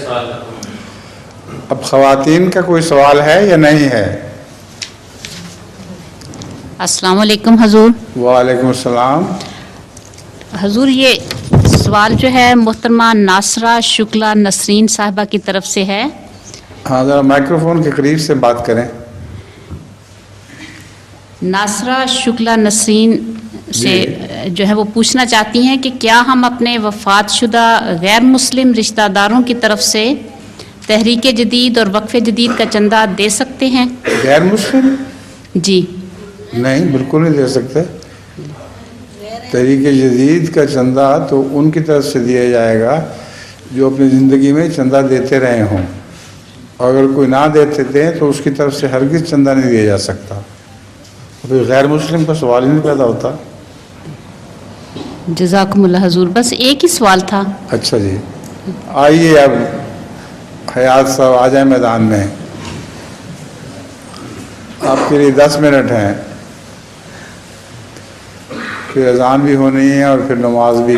سوال کا اب خواتین کا کوئی سوال ہے یا نہیں ہے؟ السلام علیکم حضور. وعلیکم السلام. حضور یہ سوال جو ہے محترمہ ناصرہ شکلا نسرین صاحبہ کی طرف سے ہے. ہاں ذرا مائکرو فون کے قریب سے بات کریں. ناصرہ شکلا نسرین سے جو ہے وہ پوچھنا چاہتی ہیں کہ کیا ہم اپنے وفات شدہ غیر مسلم رشتہ داروں کی طرف سے تحریک جدید اور وقف جدید کا چندہ دے سکتے ہیں؟ غیر مسلم؟ جی نہیں، بالکل نہیں دے سکتے. تحریک جدید کا چندہ تو ان کی طرف سے دیا جائے گا جو اپنی زندگی میں چندہ دیتے رہے ہوں، اور اگر کوئی نہ دیتے تھے تو اس کی طرف سے ہرگز چندہ نہیں دیا جا سکتا. پھر غیر مسلم کا سوال ہی نہیں پیدا ہوتا. جزاکم اللہ حضور. بس ایک ہی سوال تھا. اچھا جی، آئیے اب حیات صاحب آ جائیں میدان میں. آپ کے لیے 10 منٹ ہیں، پھر اذان بھی ہونی ہے اور پھر نماز بھی.